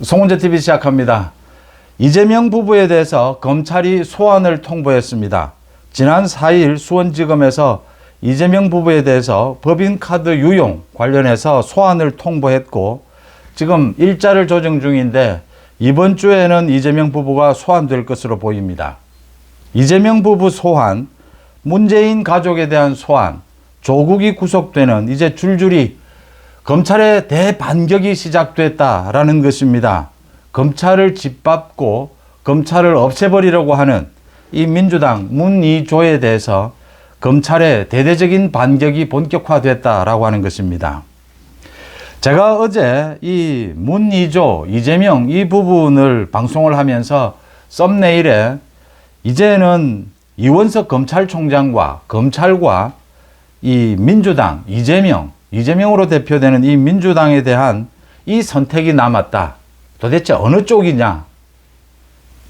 송은재 TV 시작합니다. 이재명 부부에 대해서 검찰이 소환을 통보했습니다. 지난 4일 수원지검에서 이재명 부부에 대해서 법인카드 유용 관련해서 소환을 통보했고 지금 일자를 조정 중인데 이번 주에는 이재명 부부가 소환될 것으로 보입니다. 이재명 부부 소환, 문재인 가족에 대한 소환, 조국이 구속되는 이제 줄줄이 검찰의 대반격이 시작됐다라는 것입니다. 검찰을 짓밟고 검찰을 없애버리려고 하는 이 민주당 문이조에 대해서 검찰의 대대적인 반격이 본격화됐다라고 하는 것입니다. 제가 어제 이 문이조, 이재명 이 부분을 방송을 하면서 썸네일에 이제는 이원석 검찰총장과 검찰과 이 민주당, 이재명으로 대표되는 이 민주당에 대한 이 선택이 남았다. 도대체 어느 쪽이냐?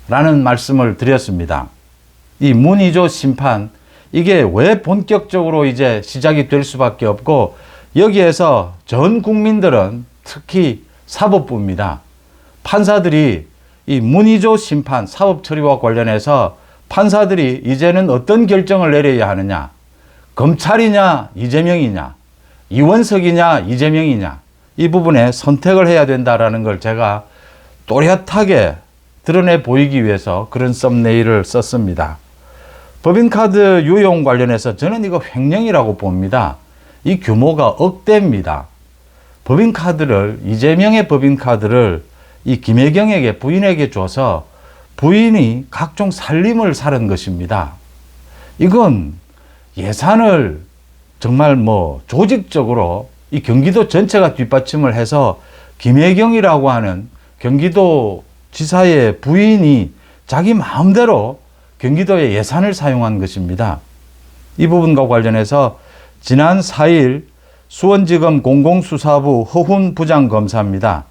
라는 말씀을 드렸습니다. 이 문이조 심판, 이게 왜 본격적으로 이제 시작이 될 수밖에 없고 여기에서 전 국민들은 특히 사법부입니다. 판사들이 이 문이조 심판 사법 처리와 관련해서 판사들이 이제는 어떤 결정을 내려야 하느냐? 검찰이냐, 이재명이냐, 이원석이냐, 이재명이냐, 이 부분에 선택을 해야 된다라는 걸 제가 또렷하게 드러내 보이기 위해서 그런 썸네일을 썼습니다. 법인카드 유용 관련해서 저는 이거 횡령이라고 봅니다. 이 규모가 억대입니다. 법인카드를, 이재명의 법인카드를 이 김혜경에게 부인에게 줘서 부인이 각종 살림을 사는 것입니다. 이건 예산을 정말 조직적으로 이 경기도 전체가 뒷받침을 해서 김혜경이라고 하는 경기도 지사의 부인이 자기 마음대로 경기도의 예산을 사용한 것입니다. 이 부분과 관련해서 지난 4일 수원지검 공공수사부 허훈 부장검사입니다.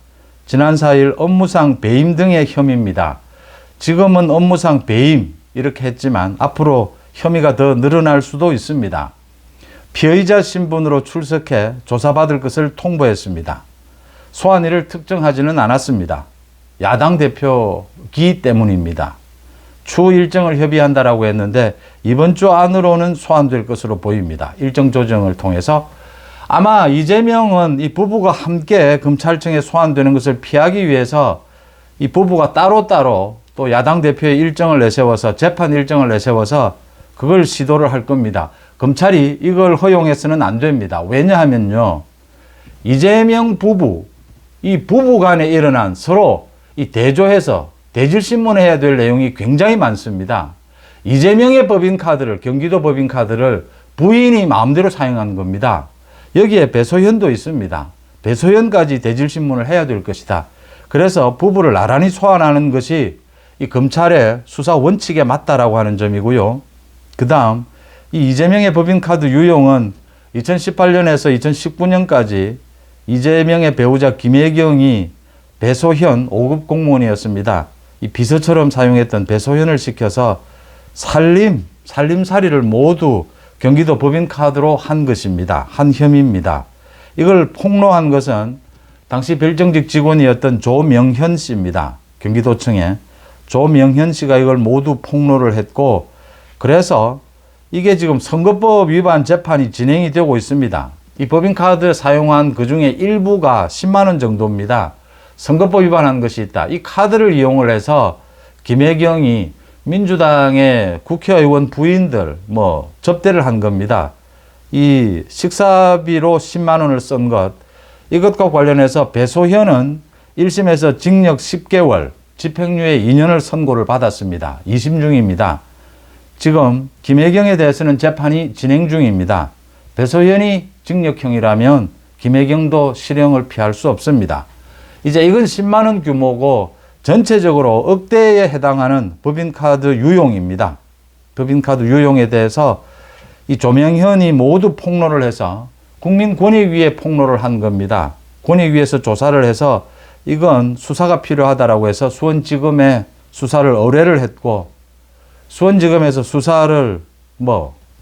지난 4일 업무상 배임 등의 혐의입니다. 지금은 업무상 배임 이렇게 했지만 앞으로 혐의가 더 늘어날 수도 있습니다. 피의자 신분으로 출석해 조사받을 것을 통보했습니다. 소환일을 특정하지는 않았습니다. 야당 대표기 때문입니다. 추후 일정을 협의한다라고 했는데 이번 주 안으로는 소환될 것으로 보입니다. 일정 조정을 통해서 아마 이재명은 이 부부가 함께 검찰청에 소환되는 것을 피하기 위해서 이 부부가 따로따로 또 야당 대표의 일정을 내세워서 재판 일정을 내세워서 그걸 시도를 할 겁니다. 검찰이 이걸 허용해서는 안 됩니다. 왜냐하면요, 이재명 부부, 이 부부 간에 일어난 서로 이 대조해서 대질신문해야 될 내용이 굉장히 많습니다. 이재명의 법인카드를, 경기도 법인카드를 부인이 마음대로 사용한 겁니다. 여기에 배소현도 있습니다. 배소현까지 대질신문을 해야 될 것이다. 그래서 부부를 나란히 소환하는 것이 이 검찰의 수사 원칙에 맞다라고 하는 점이고요. 그 다음 이 이재명의 법인카드 유용은 2018년에서 2019년까지 이재명의 배우자 김혜경이 배소현 5급 공무원이었습니다. 이 비서처럼 사용했던 배소현을 시켜서 살림살이를 모두 경기도 법인카드로 한 것입니다. 한 혐의입니다. 이걸 폭로한 것은 당시 별정직 직원이었던 조명현 씨입니다. 경기도청에 조명현 씨가 이걸 모두 폭로를 했고 그래서 이게 지금 선거법 위반 재판이 진행이 되고 있습니다. 이 법인카드 사용한 그 중에 일부가 10만 원 정도입니다. 선거법 위반한 것이 있다. 이 카드를 이용을 해서 김혜경이 민주당의 국회의원 부인들 접대를 한 겁니다. 이 식사비로 10만 원을 쓴 것, 이것과 관련해서 배소현은 1심에서 징역 10개월, 집행유예 2년을 선고를 받았습니다. 2심 중입니다. 지금 김혜경에 대해서는 재판이 진행 중입니다. 배소현이 징역형이라면 김혜경도 실형을 피할 수 없습니다. 이제 이건 10만 원 규모고 전체적으로 억대에 해당하는 법인카드 유용입니다. 법인카드 유용에 대해서 이 조명현이 모두 폭로를 해서 국민권익위에 폭로를 한 겁니다. 권익위에서 조사를 해서 이건 수사가 필요하다라고 해서 수원지검에 수사를 의뢰를 했고 수원지검에서 수사를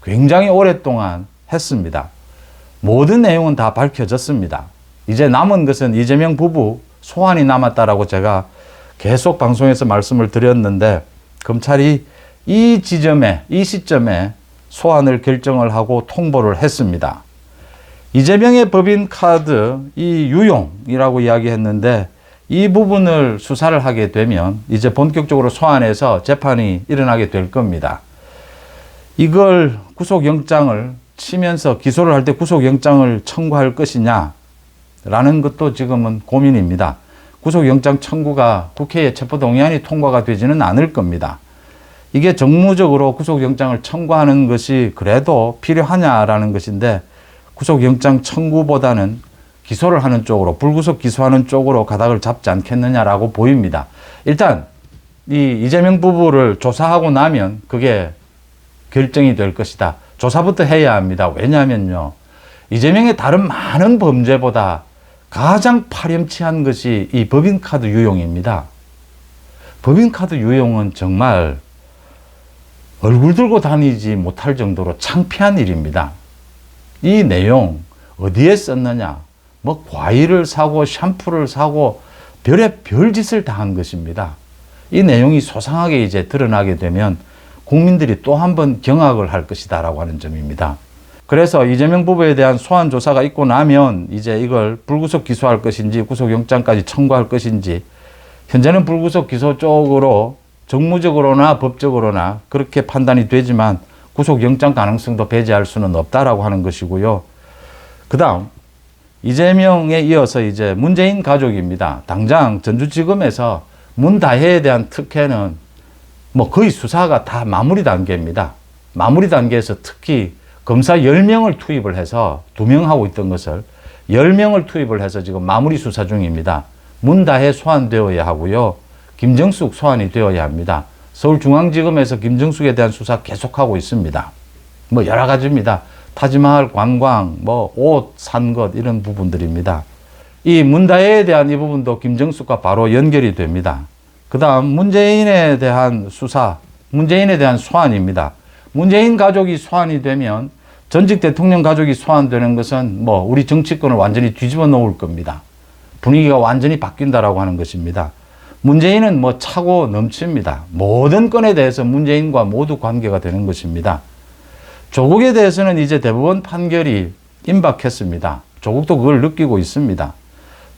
굉장히 오랫동안 했습니다. 모든 내용은 다 밝혀졌습니다. 이제 남은 것은 이재명 부부 소환이 남았다라고 제가 계속 방송에서 말씀을 드렸는데, 검찰이 이 시점에 소환을 결정을 하고 통보를 했습니다. 이재명의 법인카드 이 유용이라고 이야기했는데, 이 부분을 수사를 하게 되면 이제 본격적으로 소환해서 재판이 일어나게 될 겁니다. 이걸 구속영장을 치면서 기소를 할 때 구속영장을 청구할 것이냐 라는 것도 지금은 고민입니다. 구속영장 청구가 국회에 체포동의안이 통과가 되지는 않을 겁니다. 이게 정무적으로 구속영장을 청구하는 것이 그래도 필요하냐라는 것인데, 구속영장 청구보다는 기소를 하는 쪽으로, 불구속 기소하는 쪽으로 가닥을 잡지 않겠느냐라고 보입니다. 일단 이 이재명 부부를 조사하고 나면 그게 결정이 될 것이다. 조사부터 해야 합니다. 왜냐하면요, 이재명의 다른 많은 범죄보다 가장 파렴치한 것이 이 법인카드 유용입니다. 법인카드 유용은 정말 얼굴 들고 다니지 못할 정도로 창피한 일입니다. 이 내용 어디에 썼느냐, 뭐 과일을 사고 샴푸를 사고 별의 짓을 다 한 것입니다. 이 내용이 소상하게 이제 드러나게 되면 국민들이 또 한 번 경악을 할 것이다 라고 하는 점입니다. 그래서 이재명 부부에 대한 소환 조사가 있고 나면 이제 이걸 불구속 기소할 것인지 구속영장까지 청구할 것인지, 현재는 불구속 기소 쪽으로 정무적으로나 법적으로나 그렇게 판단이 되지만 구속영장 가능성도 배제할 수는 없다라고 하는 것이고요. 그 다음 이재명에 이어서 이제 문재인 가족입니다. 당장 전주지검에서 문다혜에 대한 특혜는 뭐 거의 수사가 다 마무리 단계입니다. 마무리 단계에서 특히 검사 10명을 투입을 해서 2명 하고 있던 것을 10명을 투입을 해서 지금 마무리 수사 중입니다. 문다혜 소환되어야 하고요. 김정숙 소환이 되어야 합니다. 서울중앙지검에서 김정숙에 대한 수사 계속하고 있습니다. 뭐 여러 가지입니다. 타지마할 관광, 뭐 옷 산 것, 이런 부분들입니다. 이 문다혜에 대한 이 부분도 김정숙과 바로 연결이 됩니다. 그 다음 문재인에 대한 수사, 문재인에 대한 소환입니다. 문재인 가족이 소환이 되면 전직 대통령 가족이 소환되는 것은 뭐 우리 정치권을 완전히 뒤집어 놓을 겁니다. 분위기가 완전히 바뀐다라고 하는 것입니다. 문재인은 뭐 차고 넘칩니다. 모든 건에 대해서 문재인과 모두 관계가 되는 것입니다. 조국에 대해서는 이제 대법원 판결이 임박했습니다. 조국도 그걸 느끼고 있습니다.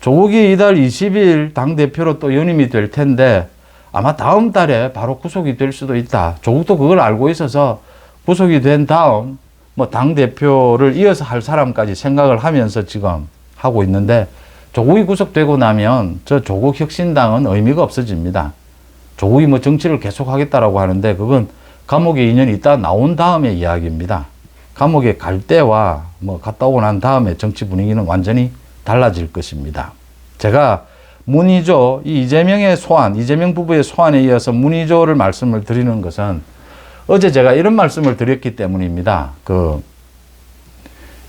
조국이 이달 20일 당대표로 또 연임이 될 텐데 아마 다음 달에 바로 구속이 될 수도 있다. 조국도 그걸 알고 있어서 구속이 된 다음 뭐 당대표를 이어서 할 사람까지 생각을 하면서 지금 하고 있는데, 조국이 구속되고 나면 저 조국 혁신당은 의미가 없어집니다. 조국이 뭐 정치를 계속하겠다라고 하는데 그건 감옥에 2년 있다 나온 다음의 이야기입니다. 감옥에 갈 때와 뭐 갔다 오고 난 다음에 정치 분위기는 완전히 달라질 것입니다. 제가 문의조, 이 이재명의 소환, 이재명 부부의 소환에 이어서 문의조를 말씀을 드리는 것은 어제 제가 이런 말씀을 드렸기 때문입니다.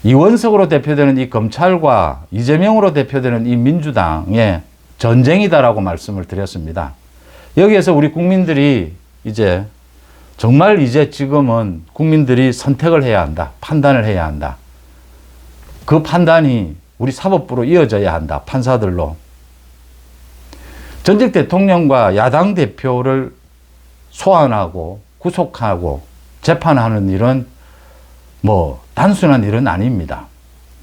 이원석으로 대표되는 이 검찰과 이재명으로 대표되는 이 민주당의 전쟁이다라고 말씀을 드렸습니다. 여기에서 우리 국민들이 이제 정말 이제 지금은 국민들이 선택을 해야 한다. 판단을 해야 한다. 그 판단이 우리 사법부로 이어져야 한다. 판사들로. 전직 대통령과 야당 대표를 소환하고 구속하고 재판하는 일은 뭐 단순한 일은 아닙니다.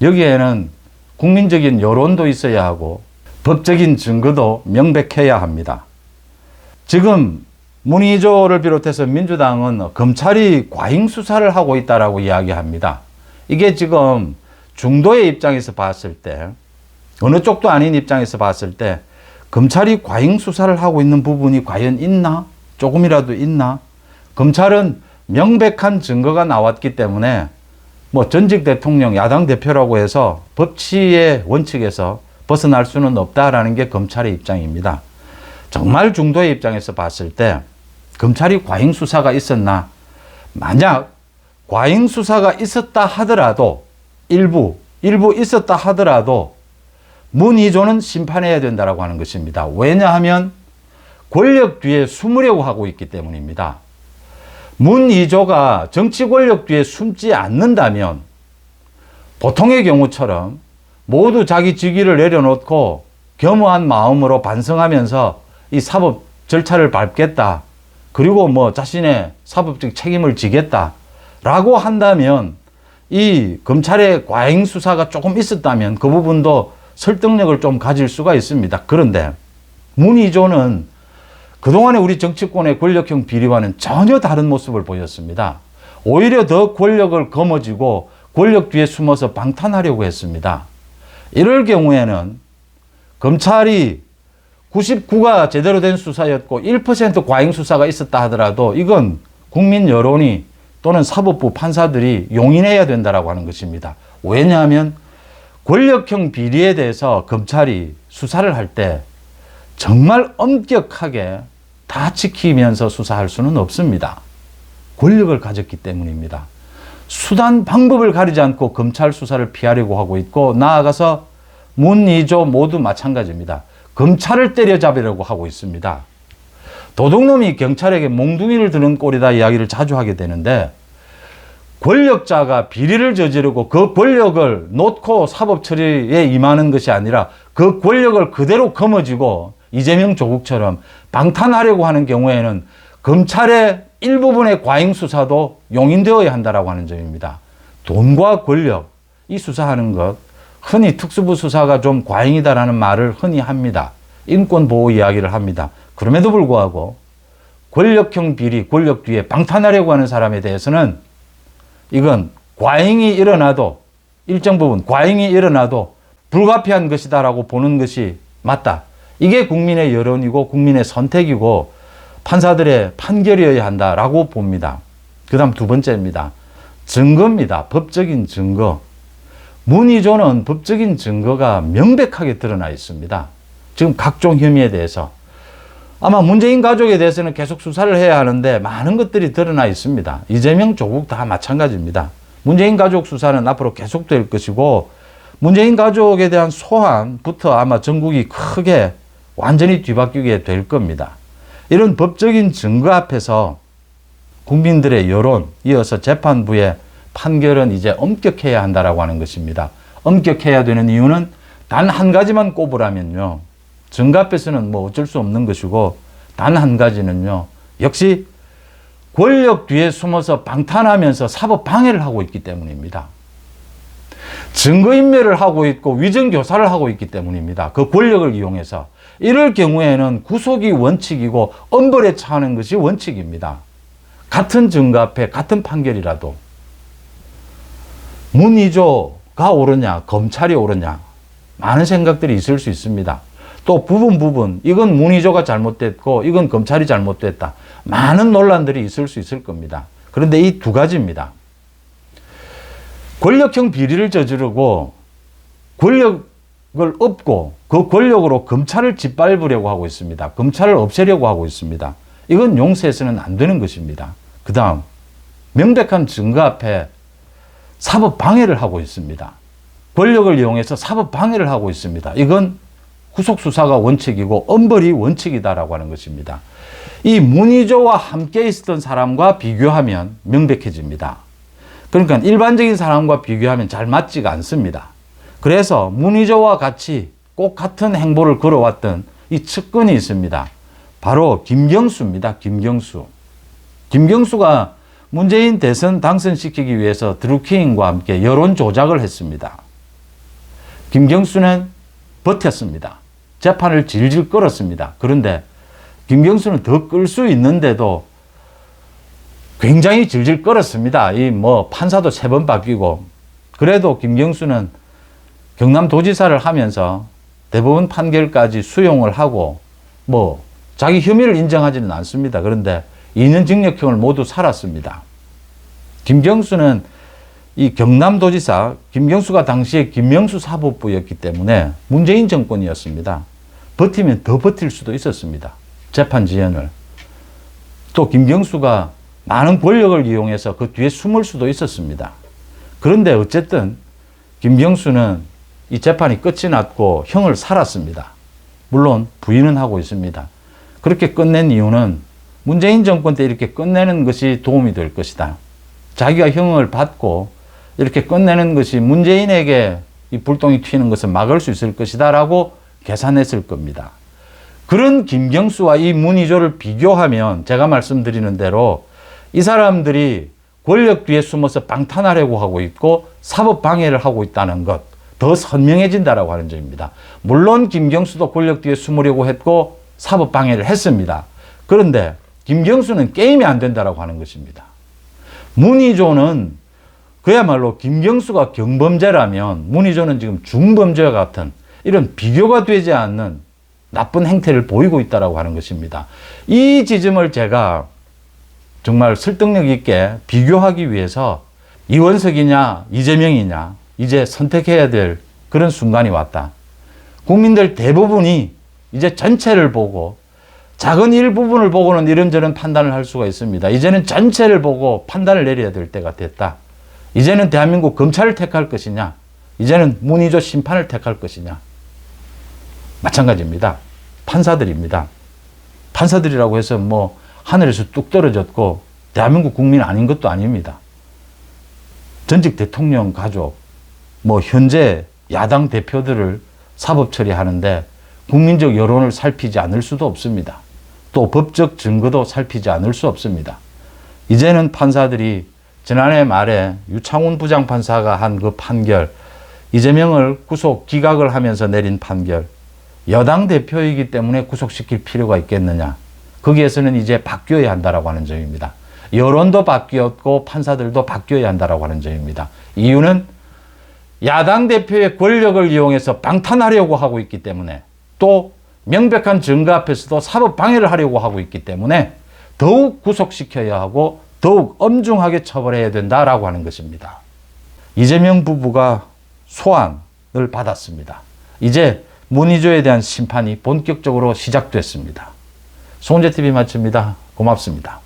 여기에는 국민적인 여론도 있어야 하고 법적인 증거도 명백해야 합니다. 지금 문의조를 비롯해서 민주당은 검찰이 과잉 수사를 하고 있다라고 이야기합니다. 이게 지금 중도의 입장에서 봤을 때, 어느 쪽도 아닌 입장에서 봤을 때 검찰이 과잉 수사를 하고 있는 부분이 과연 있나? 조금이라도 있나? 검찰은 명백한 증거가 나왔기 때문에 뭐 전직 대통령, 야당 대표라고 해서 법치의 원칙에서 벗어날 수는 없다라는 게 검찰의 입장입니다. 정말 중도의 입장에서 봤을 때 검찰이 과잉 수사가 있었나? 만약 과잉 수사가 있었다 하더라도 일부 있었다 하더라도 문의조는 심판해야 된다라고 하는 것입니다. 왜냐하면 권력 뒤에 숨으려고 하고 있기 때문입니다. 문의조가 정치 권력 뒤에 숨지 않는다면 보통의 경우처럼 모두 자기 직위를 내려놓고 겸허한 마음으로 반성하면서 이 사법 절차를 밟겠다. 그리고 뭐 자신의 사법적 책임을 지겠다라고 한다면 이 검찰의 과잉 수사가 조금 있었다면 그 부분도 설득력을 좀 가질 수가 있습니다. 그런데 문희조는 그동안의 우리 정치권의 권력형 비리와는 전혀 다른 모습을 보였습니다. 오히려 더 권력을 거머쥐고 권력 뒤에 숨어서 방탄하려고 했습니다. 이럴 경우에는 검찰이 99가 제대로 된 수사였고 1% 과잉 수사가 있었다 하더라도 이건 국민 여론이 또는 사법부 판사들이 용인해야 된다라고 하는 것입니다. 왜냐하면 권력형 비리에 대해서 검찰이 수사를 할 때 정말 엄격하게 다 지키면서 수사할 수는 없습니다. 권력을 가졌기 때문입니다. 수단 방법을 가리지 않고 검찰 수사를 피하려고 하고 있고 나아가서 문희조 모두 마찬가지입니다. 검찰을 때려잡으려고 하고 있습니다. 도둑놈이 경찰에게 몽둥이를 드는 꼴이다 이야기를 자주 하게 되는데 권력자가 비리를 저지르고 그 권력을 놓고 사법 처리에 임하는 것이 아니라 그 권력을 그대로 거머쥐고 이재명 조국처럼 방탄하려고 하는 경우에는 검찰의 일부분의 과잉 수사도 용인되어야 한다라고 하는 점입니다. 돈과 권력, 이 수사하는 것, 흔히 특수부 수사가 좀 과잉이다라는 말을 흔히 합니다. 인권보호 이야기를 합니다. 그럼에도 불구하고 권력형 비리, 권력 뒤에 방탄하려고 하는 사람에 대해서는 이건 과잉이 일어나도 일정 부분 과잉이 일어나도 불가피한 것이다라고 보는 것이 맞다. 이게 국민의 여론이고 국민의 선택이고 판사들의 판결이어야 한다라고 봅니다. 그 다음 두 번째입니다. 증거입니다. 법적인 증거. 문희조는 법적인 증거가 명백하게 드러나 있습니다. 지금 각종 혐의에 대해서. 아마 문재인 가족에 대해서는 계속 수사를 해야 하는데 많은 것들이 드러나 있습니다. 이재명, 조국 다 마찬가지입니다. 문재인 가족 수사는 앞으로 계속될 것이고 문재인 가족에 대한 소환부터 아마 전국이 크게 완전히 뒤바뀌게 될 겁니다. 이런 법적인 증거 앞에서 국민들의 여론, 이어서 재판부의 판결은 이제 엄격해야 한다라고 하는 것입니다. 엄격해야 되는 이유는 단 한 가지만 꼽으라면요. 증거 앞에서는 뭐 어쩔 수 없는 것이고 단 한 가지는요. 역시 권력 뒤에 숨어서 방탄하면서 사법 방해를 하고 있기 때문입니다. 증거인멸을 하고 있고 위정교사를 하고 있기 때문입니다. 그 권력을 이용해서. 이럴 경우에는 구속이 원칙이고 엄벌에 처하는 것이 원칙입니다. 같은 증거 앞에 같은 판결이라도 문희조가 옳으냐 검찰이 옳으냐 많은 생각들이 있을 수 있습니다. 또 부분 이건 문희조가 잘못됐고 이건 검찰이 잘못됐다. 많은 논란들이 있을 수 있을 겁니다. 그런데 이 두 가지입니다. 권력형 비리를 저지르고 권력을 업고 그 권력으로 검찰을 짓밟으려고 하고 있습니다. 검찰을 없애려고 하고 있습니다. 이건 용서해서는 안 되는 것입니다. 그 다음 명백한 증거 앞에 사법 방해를 하고 있습니다. 권력을 이용해서 사법 방해를 하고 있습니다. 이건 구속수사가 원칙이고 엄벌이 원칙이다라고 하는 것입니다. 이 문희조와 함께 있었던 사람과 비교하면 명백해집니다. 그러니까 일반적인 사람과 비교하면 잘 맞지가 않습니다. 그래서 문희조와 같이 꼭 같은 행보를 걸어왔던 이 측근이 있습니다. 바로 김경수입니다. 김경수. 김경수가 문재인 대선 당선시키기 위해서 드루킹과 함께 여론 조작을 했습니다. 김경수는 버텼습니다. 재판을 질질 끌었습니다. 그런데 김경수는 더 끌 수 있는데도 굉장히 질질 끌었습니다. 이 뭐 판사도 3번 바뀌고 그래도 김경수는 경남도지사를 하면서 대법원 판결까지 수용을 하고 뭐 자기 혐의를 인정하지는 않습니다. 그런데 2년 징역형을 모두 살았습니다. 김경수는 이 경남도지사, 김경수가 당시에 김명수 사법부였기 때문에 문재인 정권이었습니다. 버티면 더 버틸 수도 있었습니다. 재판 지연을. 또 김경수가 많은 권력을 이용해서 그 뒤에 숨을 수도 있었습니다. 그런데 어쨌든 김경수는 이 재판이 끝이 났고 형을 살았습니다. 물론 부인은 하고 있습니다. 그렇게 끝낸 이유는 문재인 정권 때 이렇게 끝내는 것이 도움이 될 것이다. 자기가 형을 받고 이렇게 끝내는 것이 문재인에게 이 불똥이 튀는 것을 막을 수 있을 것이다 라고 계산했을 겁니다. 그런 김경수와 이 문희조를 비교하면 제가 말씀드리는 대로 이 사람들이 권력 뒤에 숨어서 방탄하려고 하고 있고 사법 방해를 하고 있다는 것, 더 선명해진다라고 하는 점입니다. 물론 김경수도 권력 뒤에 숨으려고 했고 사법 방해를 했습니다. 그런데 김경수는 게임이 안 된다라고 하는 것입니다. 문희조는 그야말로 김경수가 경범죄라면 문희조는 지금 중범죄와 같은 이런 비교가 되지 않는 나쁜 행태를 보이고 있다라고 하는 것입니다. 이 지점을 제가 정말 설득력 있게 비교하기 위해서 이원석이냐 이재명이냐 이제 선택해야 될 그런 순간이 왔다. 국민들 대부분이 이제 전체를 보고 작은 일부분을 보고는 이런저런 판단을 할 수가 있습니다. 이제는 전체를 보고 판단을 내려야 될 때가 됐다. 이제는 대한민국 검찰을 택할 것이냐, 이제는 문희조 심판을 택할 것이냐. 마찬가지입니다. 판사들입니다. 판사들이라고 해서 뭐 하늘에서 뚝 떨어졌고 대한민국 국민 아닌 것도 아닙니다. 전직 대통령 가족, 뭐 현재 야당 대표들을 사법 처리하는데 국민적 여론을 살피지 않을 수도 없습니다. 또 법적 증거도 살피지 않을 수 없습니다. 이제는 판사들이 지난해 말에 유창훈 부장판사가 한 그 판결, 이재명을 구속 기각을 하면서 내린 판결, 여당 대표이기 때문에 구속시킬 필요가 있겠느냐. 거기에서는 이제 바뀌어야 한다라고 하는 점입니다. 여론도 바뀌었고 판사들도 바뀌어야 한다라고 하는 점입니다. 이유는 야당 대표의 권력을 이용해서 방탄하려고 하고 있기 때문에 또 명백한 증거 앞에서도 사법 방해를 하려고 하고 있기 때문에 더욱 구속시켜야 하고 더욱 엄중하게 처벌해야 된다라고 하는 것입니다. 이재명 부부가 소환을 받았습니다. 이제 문희조에 대한 심판이 본격적으로 시작됐습니다. 송재TV 마칩니다. 고맙습니다.